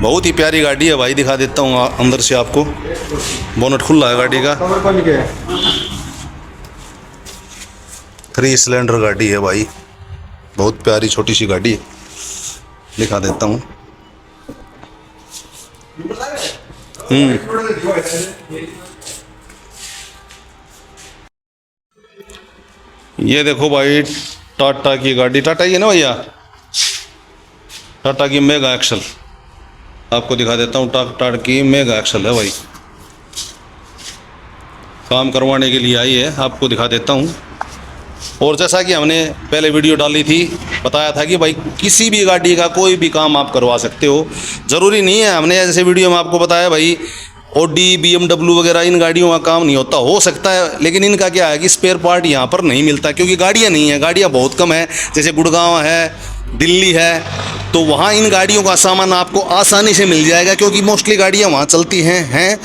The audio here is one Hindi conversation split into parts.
बहुत ही प्यारी गाड़ी है भाई, दिखा देता हूँ अंदर से आपको। बोनट खुला है गाड़ी का। 3 सिलेंडर गाड़ी है भाई, बहुत प्यारी छोटी सी गाड़ी है, दिखा देता हूँ। ये देखो भाई टाटा की गाड़ी, टाटा ही है ना भैया, टाटा की मेगा एक्सल, आपको दिखा देता हूँ। टाटा की मेगा एक्सल है भाई, काम करवाने के लिए आई है, आपको दिखा देता हूँ। और जैसा कि हमने पहले वीडियो डाली थी, बताया था कि भाई किसी भी गाड़ी का कोई भी काम आप करवा सकते हो, ज़रूरी नहीं है। हमने जैसे वीडियो में आपको बताया भाई ऑडी BMW वगैरह इन गाड़ियों का काम नहीं होता, हो सकता है, लेकिन इनका क्या है कि स्पेयर पार्ट यहाँ पर नहीं मिलता, क्योंकि गाड़ियाँ नहीं है, गाड़ियाँ बहुत कम है। जैसे गुड़गांव है, दिल्ली है, तो वहाँ इन गाड़ियों का सामान आपको आसानी से मिल जाएगा, क्योंकि मोस्टली गाड़ियाँ वहाँ चलती हैं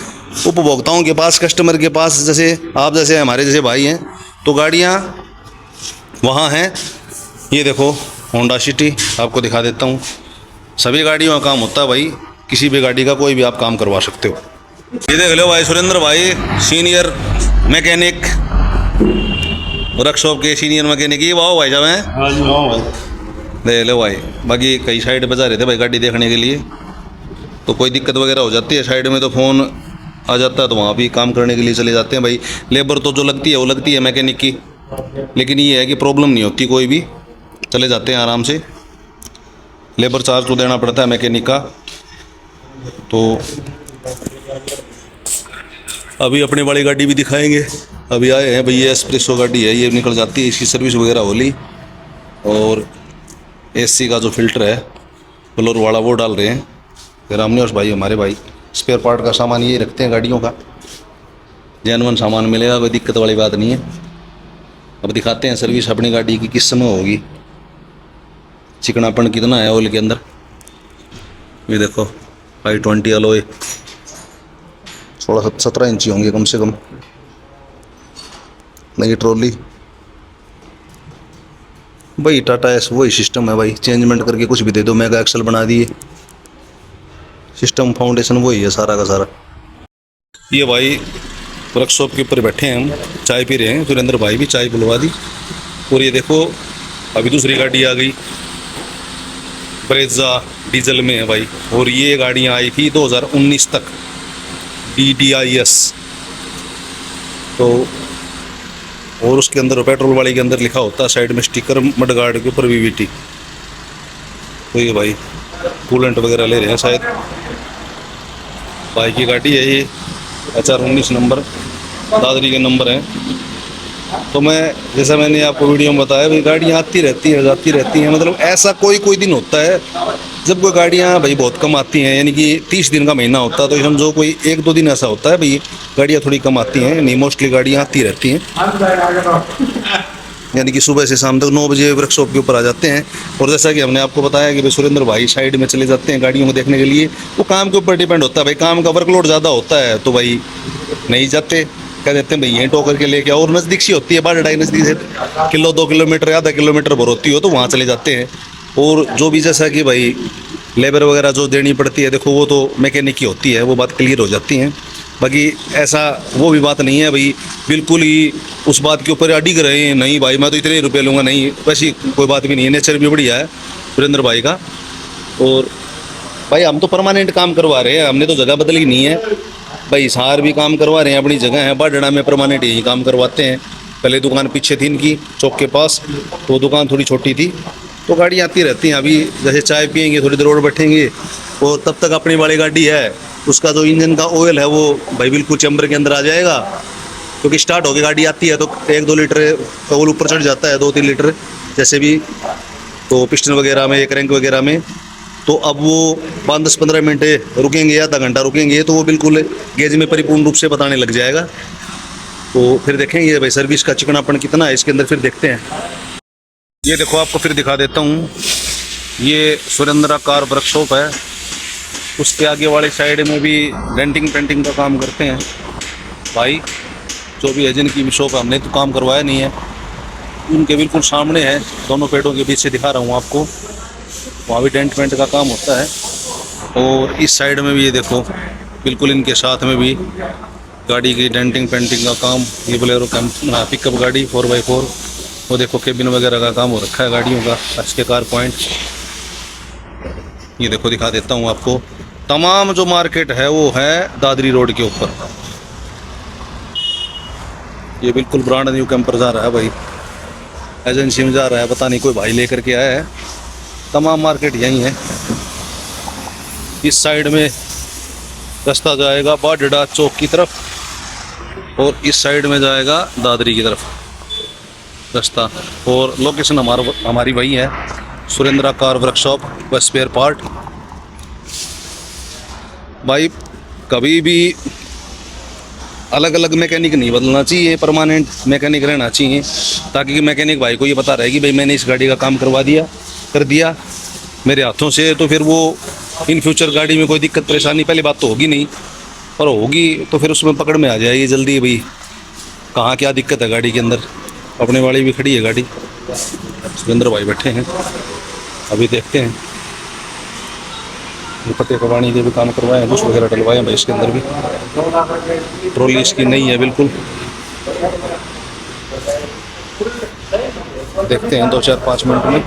उपभोक्ताओं के पास, कस्टमर के पास, जैसे आप जैसे हमारे जैसे भाई हैं, तो गाड़ियाँ वहाँ हैं। ये देखो होंडा सिटी, आपको दिखा देता हूँ। सभी गाड़ियों का काम होता है भाई, किसी भी गाड़ी का कोई भी आप काम करवा सकते हो। ये देख लो भाई सुरेंद्र भाई, सीनियर मैकेनिक, वर्कशॉप के सीनियर मैकेनिक, ये वाह भाई साहब हैं। हाँ जी वाह भाई, देख लो भाई। बाकी कई साइड पे जा रहे थे भाई गाड़ी देखने के लिए, तो कोई दिक्कत वगैरह हो जाती है साइड में तो फ़ोन आ जाता है, तो वहाँ भी काम करने के लिए चले जाते हैं भाई। लेबर तो जो लगती है वो लगती है मैकेनिक की, लेकिन ये है कि प्रॉब्लम नहीं होती कोई भी, चले जाते हैं आराम से। लेबर चार्ज तो देना पड़ता है मैकेनिक का। तो अभी अपनी वाली गाड़ी भी दिखाएंगे। अभी आए हैं भाई, ये एस्प्रेसो गाड़ी है, ये निकल जाती है, इसकी सर्विस वगैरह हो ली, और एसी का जो फिल्टर है फ्लोर वाला वो डाल रहे हैं। फिर रामनिवास भाई हमारे भाई स्पेयर पार्ट का सामान ये रखते हैं गाड़ियों का, जेन्युइन सामान मिलेगा, कोई दिक्कत वाली बात नहीं है। अब दिखाते हैं सर्विस अपनी गाड़ी की किस समय होगी, चिकनापन कितना है ऑयल के अंदर। ये देखो i20 अलॉय 16-17 इंची होंगे कम से कम। नई ट्रॉली भाई, टाटा एस वही सिस्टम है भाई, चेंजमेंट करके कुछ भी दे दो, मेगा एक्सल बना दिए, सिस्टम फाउंडेशन वही है सारा का सारा। ये भाई वर्कशॉप के ऊपर बैठे हैं हम, चाय पी रहे हैं, सुरेंद्र भाई भी चाय बुलवा दी। और ये देखो अभी दूसरी गाड़ी आ गई, ब्रेजा डीजल में है भाई, और ये गाड़ियाँ आई थी 2019 तक DDIS, तो और उसके अंदर पेट्रोल वाले के अंदर लिखा होता है साइड में स्टिकर, मडगार्ड के ऊपर VVT। तो ये भाई कूलेंट वगैरह ले रहे हैं शायद, भाई की गाड़ी है ये, HR 19 नंबर, दादरी के नंबर हैं। तो मैं जैसा मैंने आपको वीडियो में बताया भाई, गाड़ियाँ आती रहती हैं जाती रहती हैं, मतलब ऐसा कोई दिन होता है जब कोई गाड़ियाँ भाई बहुत कम आती हैं, यानी कि 30 दिन का महीना होता है, तो समझो कोई 1-2 दिन ऐसा होता है भाई गाड़ियाँ थोड़ी कम आती हैं, नहीं मोस्टली गाड़ियाँ आती रहती हैं। यानी कि सुबह से शाम तक 9 बजे वर्कशॉप के ऊपर आ जाते हैं। और जैसा कि हमने आपको बताया कि भाई सुरेंद्र भाई साइड में चले जाते हैं गाड़ियों को देखने के लिए, वो काम के ऊपर डिपेंड होता है भाई, काम का वर्कलोड ज़्यादा होता है तो भाई नहीं जाते, कह देते हैं भाई यहीं टो करके लेके आओ, और नज़दीक सी होती है, 12-2.5 नज़दीक से 1-2 किलोमीटर, आधा किलोमीटर भर होती हो, तो वहाँ चले जाते हैं। और जो भी जैसा कि भाई लेबर वगैरह जो देनी पड़ती है, देखो वो तो मैकेनिक की होती है, वो बात क्लियर हो जाती है। बाकी ऐसा वो भी बात नहीं है भाई बिल्कुल ही उस बात के ऊपर अडिग रहे हैं, नहीं भाई मैं तो इतने रुपये लूँगा, नहीं, वैसी कोई बात भी नहीं है। नेचर भी बढ़िया है सुरेंद्र भाई का। और भाई हम तो परमानेंट काम करवा रहे हैं, हमने तो जगह बदली नहीं है भाई, सार भी काम करवा रहे हैं, अपनी जगह है बाडड़ा में, परमानेंट यही काम करवाते हैं। पहले दुकान पीछे थी इनकी चौक के पास, तो दुकान थोड़ी छोटी थी, तो गाड़ी आती रहती हैं। अभी जैसे चाय पियेंगे, थोड़ी देर और बैठेंगे, और तब तक अपनी वाली गाड़ी है, उसका जो इंजन का ऑयल है वो भाई बिल्कुल चैम्बर के अंदर आ जाएगा, क्योंकि स्टार्ट होकर गाड़ी आती है तो 1-2 लीटर ऑयल ऊपर चढ़ जाता है, 2-3 लीटर जैसे भी, तो पिस्टन वगैरह में, क्रैंक वगैरह में। तो अब वो 5-10-15 मिनट रुकेंगे या आधा घंटा रुकेंगे, तो वो बिल्कुल गेज में परिपूर्ण रूप से बताने लग जाएगा। तो फिर देखेंगे भाई सर्विस का चिकनापन कितना है इसके अंदर, फिर देखते हैं। ये देखो आपको फिर दिखा देता हूँ, ये सुरेंद्रा कार वर्कशॉप है, उसके आगे वाली साइड में भी डेंटिंग पेंटिंग का काम करते हैं भाई, जो भी है जिनकी भी शॉप है, हमने तो काम करवाया नहीं है, उनके बिल्कुल सामने है, दोनों पेड़ों के बीच से दिखा रहा हूँ आपको, वहाँ भी डेंट पेंट का काम होता है। और इस साइड में भी ये देखो बिल्कुल इनके साथ में भी गाड़ी की डेंटिंग पेंटिंग का काम, ये बोलेरो पिकअप गाड़ी 4x4, वो देखो केबिन वगैरह का काम हो रखा है गाड़ियों का। अच्छे कार पॉइंट ये देखो दिखा देता हूँ आपको। तमाम जो मार्केट है वो है दादरी रोड के ऊपर। ये बिल्कुल ब्रांड न्यू कैंपर जा रहा है भाई, एजेंसी में जा रहा है, पता नहीं कोई भाई लेकर के आया है। तमाम मार्केट यहीं है। इस साइड में रास्ता जाएगा बाडड़ा चौक की तरफ और इस साइड में जाएगा दादरी की तरफ रास्ता। और लोकेशन हमारी वही है, सुरेंद्रा कार वर्कशॉप व स्पेयर पार्ट। भाई कभी भी अलग अलग मैकेनिक नहीं बदलना चाहिए, परमानेंट मैकेनिक रहना चाहिए, ताकि मैकेनिक भाई को ये पता रहे कि भाई मैंने इस गाड़ी का काम कर दिया मेरे हाथों से, तो फिर वो इन फ्यूचर गाड़ी में कोई दिक्कत परेशानी पहली बात तो होगी नहीं, और होगी तो फिर उसमें पकड़ में आ जाएगी जल्दी भाई कहाँ क्या दिक्कत है गाड़ी के अंदर। अपने वाली भी खड़ी है गाड़ी, सुरेंद्र भाई बैठे हैं, अभी देखते हैं। पत्ते कबाड़ी के भी काम करवाए हैं, कुछ वगैरह डलवाए हैं भाई इसके अंदर भी। ट्रॉली इसकी नहीं है बिल्कुल। देखते हैं 2-4-5 मिनट में।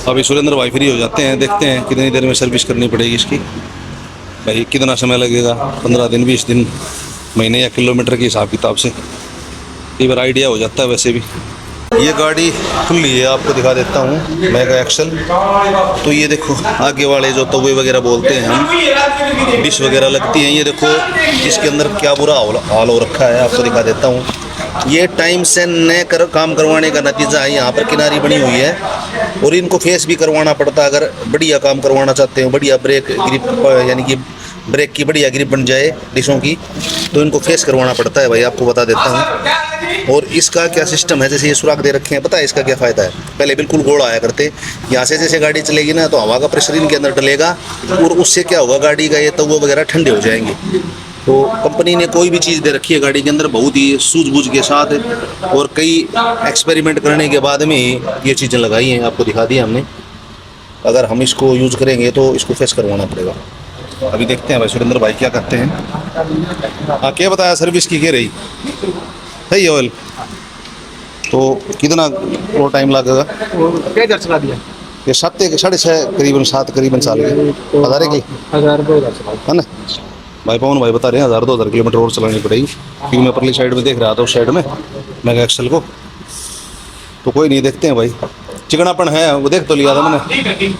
अभी सुरेंद्र भाई फ्री हो जाते हैं, देखते हैं कितनी देर में सर्विस करनी पड़ेगी इसकी। भाई कितना समय लगेगा, 15 दिन 20 दिन, महीने या किलोमीटर के हिसाब किताब से कई बार आइडिया हो जाता है। वैसे भी ये गाड़ी खुली है, आपको दिखा देता हूँ, मेगा एक्सल। तो ये देखो आगे वाले जो तवे वगैरह बोलते हैं हम, डिश वगैरह लगती हैं, ये देखो इसके अंदर क्या बुरा हाल हो रखा है, आपको दिखा देता हूँ। ये टाइम से न काम करवाने का नतीजा है। यहाँ पर किनारी बनी हुई है और इनको फेस भी करवाना पड़ता है। अगर बढ़िया काम करवाना चाहते हो, बढ़िया ब्रेक ग्रिप यानी कि ब्रेक की बढ़िया ग्रिप बन जाए डिशों की, तो इनको फेस करवाना पड़ता है भाई, आपको बता देता हूँ। और इसका क्या सिस्टम है, जैसे ये सुराख दे रखे हैं, पता है इसका क्या फ़ायदा है? पहले बिल्कुल गोल आया करते, यहाँ से जैसे गाड़ी चलेगी ना तो हवा का प्रेशर इनके अंदर डलेगा और उससे क्या होगा, गाड़ी का ये तवे वगैरह ठंडे हो जाएंगे। तो कंपनी ने कोई भी चीज़ दे रखी है गाड़ी के अंदर बहुत ही सूझबूझ के साथ, और कई एक्सपेरिमेंट करने के बाद में ये चीज़ें लगाई हैं, आपको दिखा दी हमने। अगर हम इसको यूज़ करेंगे तो इसको फेस करवाना पड़ेगा। अभी देखते हैं भाई सुरेंद्र भाई क्या करते हैं। हाँ क्या बताया सर्विस की क्या रही सही है ऑयल, तो कितना और टाइम लगेगा? क्या इधर चला दिया ये 7.5 करीबन 7 करीबन साल के 1000 है ना भाई। पवन भाई बता रहे हैं 1000-2000 किलोमीटर और चलानी पड़ेगी, क्योंकि मैं परली साइड में देख रहा था उस साइड में मेगा एक्सल को। तो कोई नहीं, देखते हैं भाई, चिकनापन है वो देख तो लिया था मैंने।